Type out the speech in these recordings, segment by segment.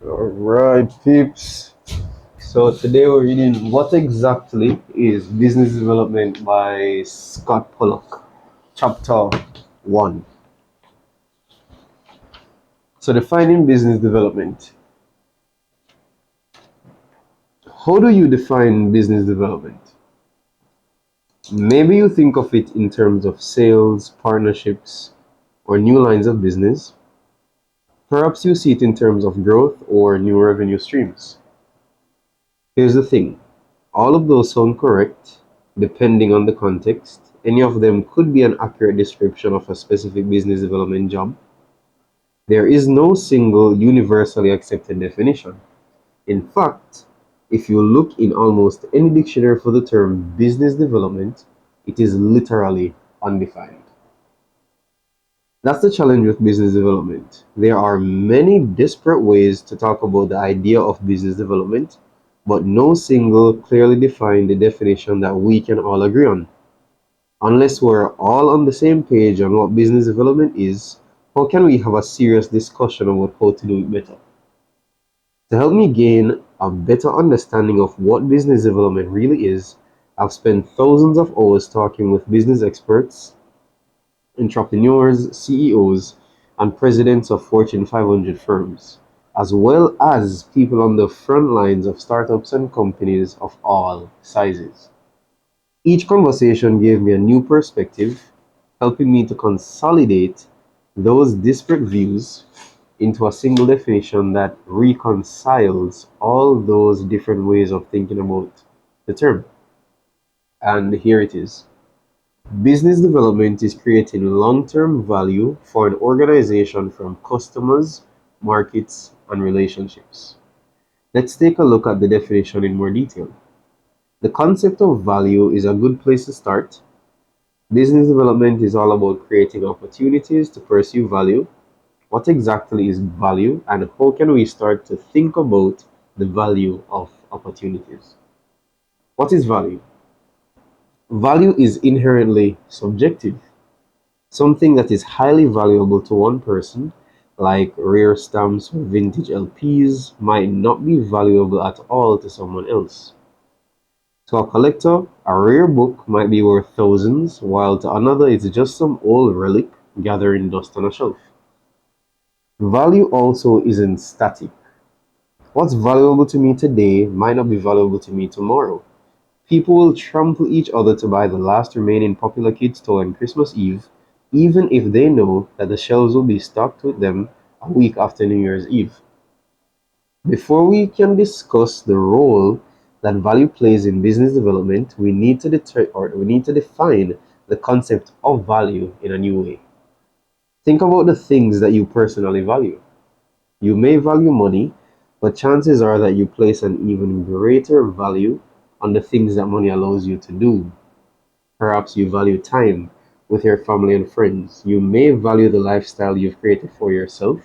Alright, peeps. So today we're reading What Exactly is Business Development by Scott Pollack, Chapter 1. So defining business development. How do you define business development? Maybe you think of it in terms of sales, partnerships, or new lines of business. Perhaps you see it in terms of growth or new revenue streams. Here's the thing. All of those sound correct, depending on the context. Any of them could be an accurate description of a specific business development job. There is no single universally accepted definition. In fact, if you look in almost any dictionary for the term business development, it is literally undefined. That's the challenge with business development. There are many disparate ways to talk about the idea of business development, but no single clearly defined definition that we can all agree on. Unless we're all on the same page on what business development is, how can we have a serious discussion about how to do it better? To help me gain a better understanding of what business development really is, I've spent thousands of hours talking with business experts, entrepreneurs, CEOs, and presidents of Fortune 500 firms, as well as people on the front lines of startups and companies of all sizes. Each conversation gave me a new perspective, helping me to consolidate those disparate views into a single definition that reconciles all those different ways of thinking about the term. And here it is. Business development is creating long-term value for an organization from customers, markets, and relationships. Let's take a look at the definition in more detail. The concept of value is a good place to start. Business development is all about creating opportunities to pursue value. What exactly is value, and how can we start to think about the value of opportunities? What is value? Value is inherently subjective. Something that is highly valuable to one person, like rare stamps or vintage LPs, might not be valuable at all to someone else. To a collector, a rare book might be worth thousands, while to another it's just some old relic gathering dust on a shelf. Value also isn't static. What's valuable to me today might not be valuable to me tomorrow. People will trample each other to buy the last remaining popular kids' toy on Christmas Eve, even if they know that the shelves will be stocked with them a week after New Year's Eve. Before we can discuss the role that value plays in business development, we need to define the concept of value in a new way. Think about the things that you personally value. You may value money, but chances are that you place an even greater value on the things that money allows you to do. Perhaps you value time with your family and friends. You may value the lifestyle you've created for yourself,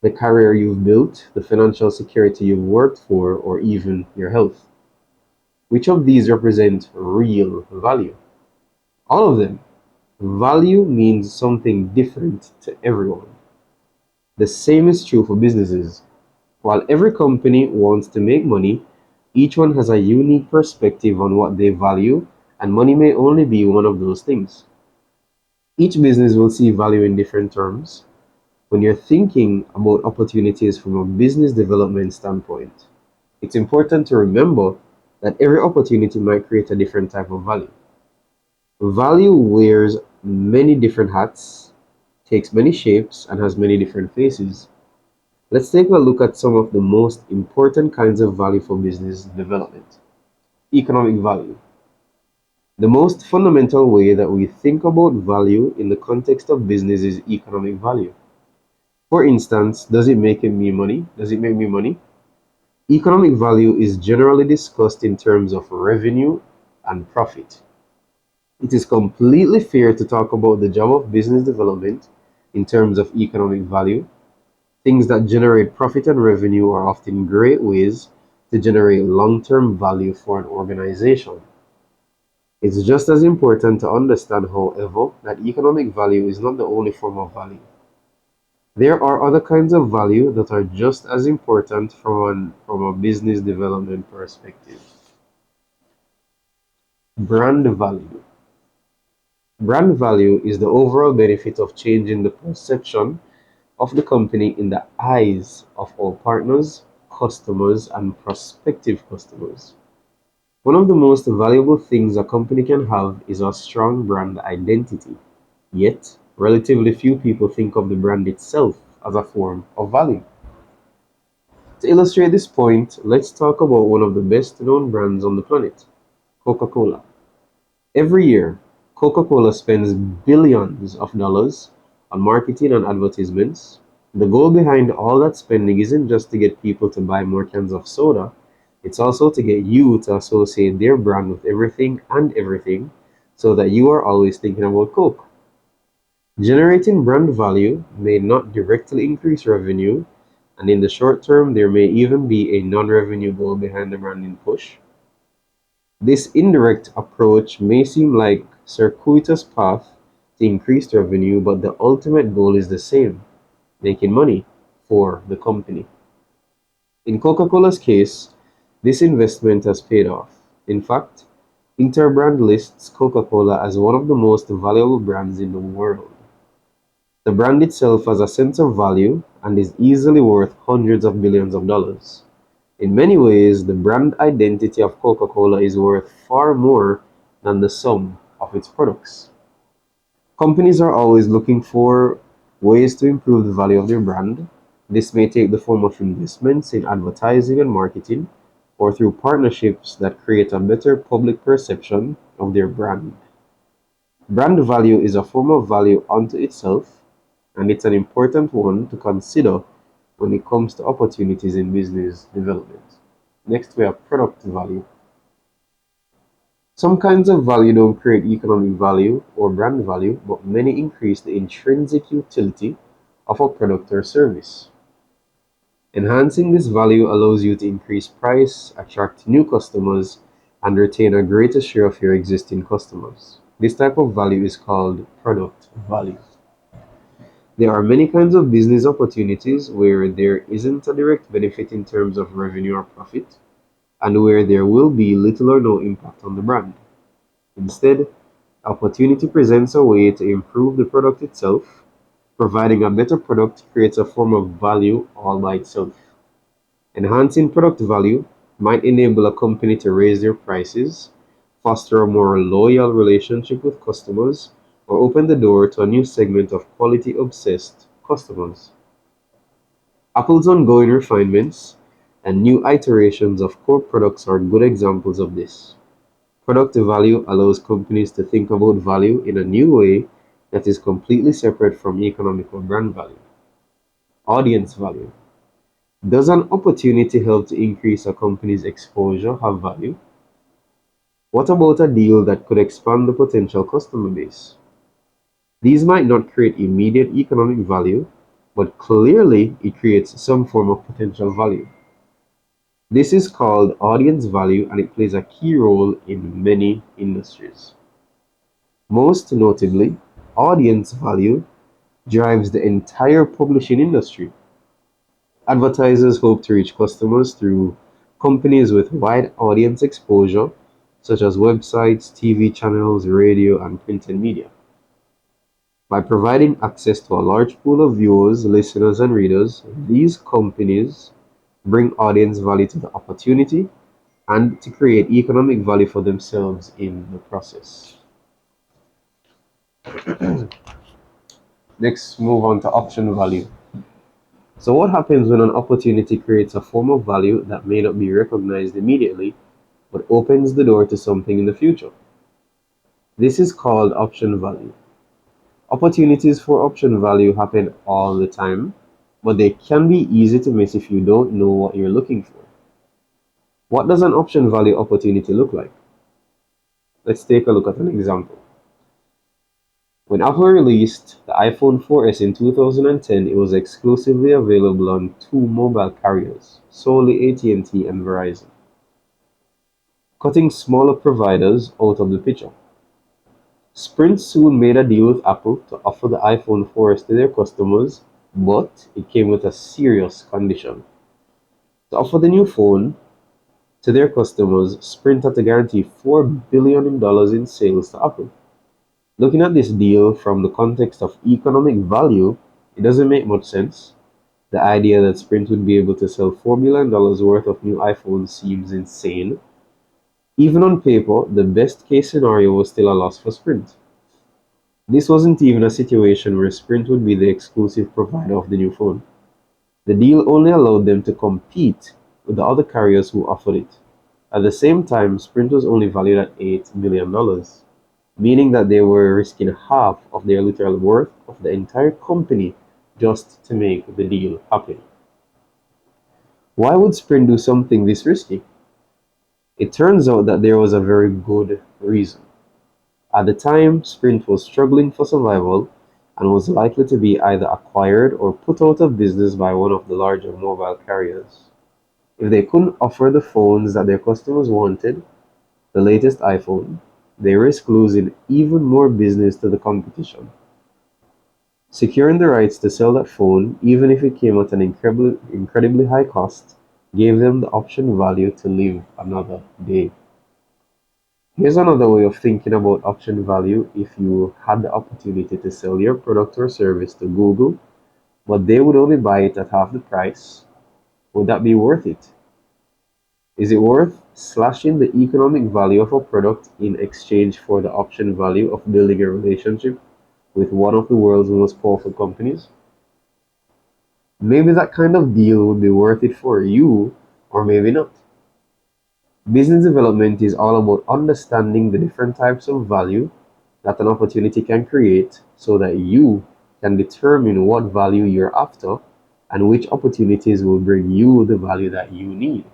the career you've built, the financial security you've worked for, or even your health. Which of these represent real value? All of them. Value means something different to everyone. The same is true for businesses. While every company wants to make money, each one has a unique perspective on what they value, and money may only be one of those things. Each business will see value in different terms. When you're thinking about opportunities from a business development standpoint, it's important to remember that every opportunity might create a different type of value. Value wears many different hats, takes many shapes, and has many different faces. Let's take a look at some of the most important kinds of value for business development. Economic value. The most fundamental way that we think about value in the context of business is economic value. For instance, does it make me money? Does it make me money? Economic value is generally discussed in terms of revenue and profit. It is completely fair to talk about the job of business development in terms of economic value. Things that generate profit and revenue are often great ways to generate long-term value for an organization. It's just as important to understand, however, that economic value is not the only form of value. There are other kinds of value that are just as important from a business development perspective. Brand value. Brand value is the overall benefit of changing the perception of the company in the eyes of all partners, customers, and prospective customers. One of the most valuable things a company can have is a strong brand identity. Yet, relatively few people think of the brand itself as a form of value. To illustrate this point, let's talk about one of the best known brands on the planet, Coca-Cola. Every year, Coca-Cola spends billions of dollars on marketing and advertisements. The goal behind all that spending isn't just to get people to buy more cans of soda, it's also to get you to associate their brand with everything and everything so that you are always thinking about Coke. Generating brand value may not directly increase revenue, and in the short term, there may even be a non-revenue goal behind the branding push. This indirect approach may seem like circuitous path to increased revenue, but the ultimate goal is the same, making money for the company. In Coca-Cola's case, this investment has paid off. In fact, Interbrand lists Coca-Cola as one of the most valuable brands in the world. The brand itself has a sense of value and is easily worth hundreds of billions of dollars. In many ways, the brand identity of Coca-Cola is worth far more than the sum of its products. Companies are always looking for ways to improve the value of their brand. This may take the form of investments in advertising and marketing, or through partnerships that create a better public perception of their brand. Brand value is a form of value unto itself, and it's an important one to consider when it comes to opportunities in business development. Next, we have product value. Some kinds of value don't create economic value or brand value, but many increase the intrinsic utility of a product or service. Enhancing this value allows you to increase price, attract new customers, and retain a greater share of your existing customers. This type of value is called product value. There are many kinds of business opportunities where there isn't a direct benefit in terms of revenue or profit, and where there will be little or no impact on the brand. Instead, opportunity presents a way to improve the product itself. Providing a better product creates a form of value all by itself. Enhancing product value might enable a company to raise their prices, foster a more loyal relationship with customers, or open the door to a new segment of quality-obsessed customers. Apple's ongoing refinements and new iterations of core products are good examples of this. Product value allows companies to think about value in a new way that is completely separate from economic or brand value. Audience value. Does an opportunity help to increase a company's exposure have value? What about a deal that could expand the potential customer base? These might not create immediate economic value, but clearly it creates some form of potential value. This is called audience value, and it plays a key role in many industries. Most notably, audience value drives the entire publishing industry. Advertisers hope to reach customers through companies with wide audience exposure, such as websites, TV channels, radio, and printed media. By providing access to a large pool of viewers, listeners, and readers, these companies bring audience value to the opportunity and to create economic value for themselves in the process. Next, move on to option value. So what happens when an opportunity creates a form of value that may not be recognized immediately, but opens the door to something in the future? This is called option value. Opportunities for option value happen all the time, but they can be easy to miss if you don't know what you're looking for. What does an option value opportunity look like? Let's take a look at an example. When Apple released the iPhone 4S in 2010, it was exclusively available on two mobile carriers, solely AT&T and Verizon, cutting smaller providers out of the picture. Sprint soon made a deal with Apple to offer the iPhone 4S to their customers but it came with a serious condition. To offer the new phone to their customers, Sprint had to guarantee $4 billion in sales to Apple. Looking at this deal from the context of economic value, it doesn't make much sense. The idea that Sprint would be able to sell $4 billion worth of new iPhones seems insane. Even on paper, the best case scenario was still a loss for Sprint. This wasn't even a situation where Sprint would be the exclusive provider of the new phone. The deal only allowed them to compete with the other carriers who offered it. At the same time, Sprint was only valued at $8 million, meaning that they were risking half of their literal worth of the entire company just to make the deal happen. Why would Sprint do something this risky? It turns out that there was a very good reason. At the time, Sprint was struggling for survival and was likely to be either acquired or put out of business by one of the larger mobile carriers. If they couldn't offer the phones that their customers wanted, the latest iPhone, they risk losing even more business to the competition. Securing the rights to sell that phone, even if it came at an incredibly high cost, gave them the option value to live another day. Here's another way of thinking about option value. If you had the opportunity to sell your product or service to Google, but they would only buy it at half the price, would that be worth it? Is it worth slashing the economic value of a product in exchange for the option value of building a relationship with one of the world's most powerful companies? Maybe that kind of deal would be worth it for you, or maybe not. Business development is all about understanding the different types of value that an opportunity can create so that you can determine what value you're after and which opportunities will bring you the value that you need.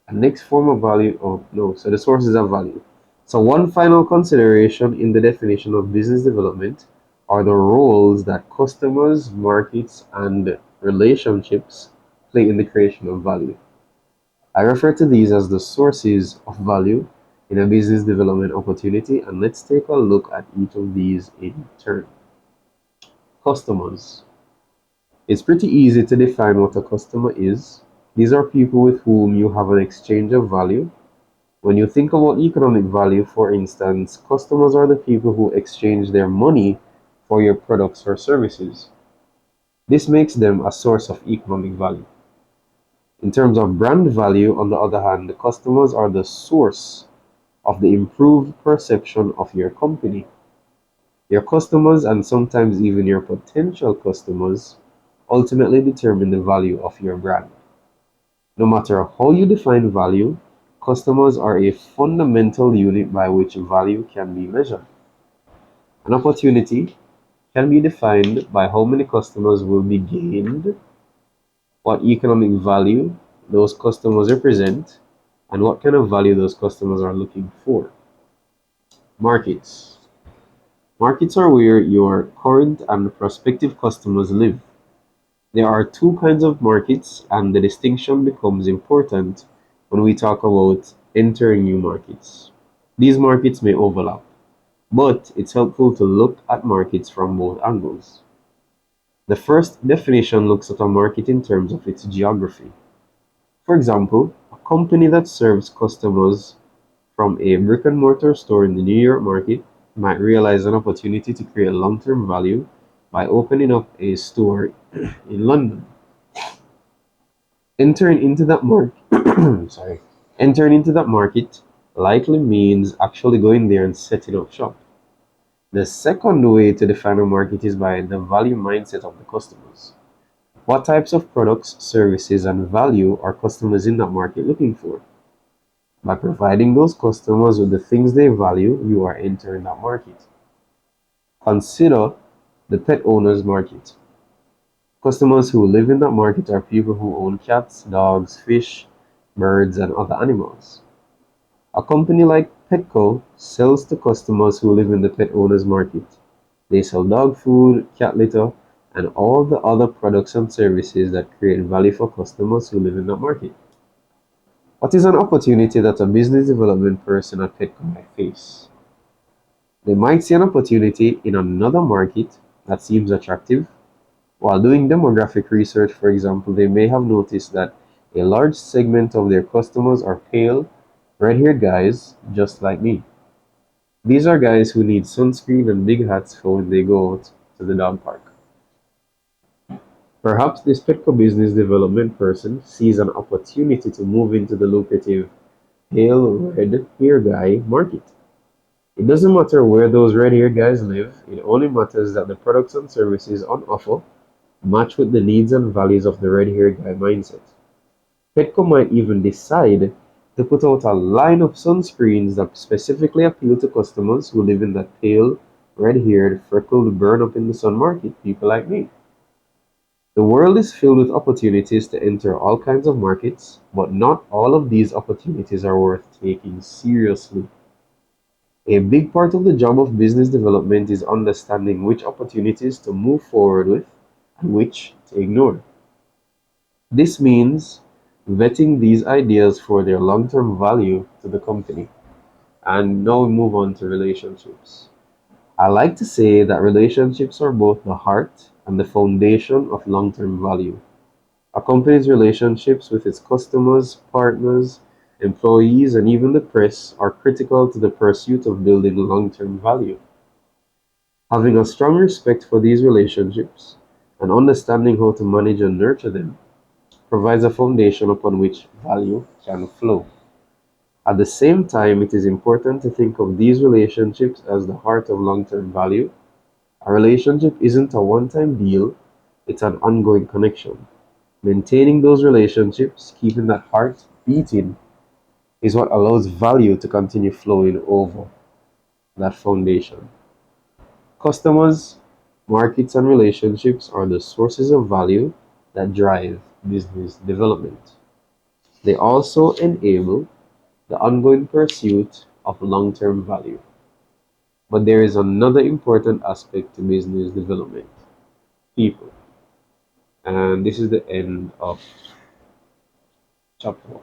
And next form of value, oh no, so the sources of value. So one final consideration in the definition of business development are the roles that customers, markets, and relationships play in the creation of value. I refer to these as the sources of value in a business development opportunity, and let's take a look at each of these in turn. Customers. It's pretty easy to define what a customer is. These are people with whom you have an exchange of value. When you think about economic value, for instance, customers are the people who exchange their money for your products or services. This makes them a source of economic value. In terms of brand value, on the other hand, the customers are the source of the improved perception of your company. Your customers, and sometimes even your potential customers, ultimately determine the value of your brand. No matter how you define value, customers are a fundamental unit by which value can be measured. An opportunity can be defined by how many customers will be gained, what economic value those customers represent, and what kind of value those customers are looking for. Markets. Markets are where your current and prospective customers live. There are two kinds of markets, and the distinction becomes important when we talk about entering new markets. These markets may overlap, but it's helpful to look at markets from both angles. The first definition looks at a market in terms of its geography. For example, a company that serves customers from a brick and mortar store in the New York market might realize an opportunity to create long-term value by opening up a store in London. Entering into that market, sorry, entering into that market likely means actually going there and setting up shop. The second way to define a market is by the value mindset of the customers. What types of products, services, and value are customers in that market looking for? By providing those customers with the things they value, you are entering that market. Consider the pet owners market. Customers who live in that market are people who own cats, dogs, fish, birds, and other animals. A company like Petco sells to customers who live in the pet owners market. They sell dog food, cat litter, and all the other products and services that create value for customers who live in that market. What is an opportunity that a business development person at Petco might face? They might see an opportunity in another market that seems attractive, While doing demographic research, for example, they may have noticed that a large segment of their customers are pale, red haired guys just like me. These are guys who need sunscreen and big hats for when they go out to the dog park. Perhaps this Petco business development person sees an opportunity to move into the lucrative pale red hair guy market. It doesn't matter where those red haired guys live, it only matters that the products and services on offer match with the needs and values of the red haired guy mindset. Petco might even decide to put out a line of sunscreens that specifically appeal to customers who live in that pale, red haired, freckled, burn up in the sun market, people like me. The world is filled with opportunities to enter all kinds of markets, but not all of these opportunities are worth taking seriously. A big part of the job of business development is understanding which opportunities to move forward with and which to ignore. This means vetting these ideas for their long-term value to the company. And now we move on to relationships. I like to say that relationships are both the heart and the foundation of long-term value. A company's relationships with its customers, partners, employees, and even the press are critical to the pursuit of building long-term value. Having a strong respect for these relationships and understanding how to manage and nurture them provides a foundation upon which value can flow. At the same time, it is important to think of these relationships as the heart of long-term value. A relationship isn't a one-time deal, it's an ongoing connection. Maintaining those relationships, keeping that heart beating, is what allows value to continue flowing over that foundation. Customers, markets, and relationships are the sources of value that drive business development. They also enable the ongoing pursuit of long-term value. But there is another important aspect to business development: people. And this is the end of chapter 1.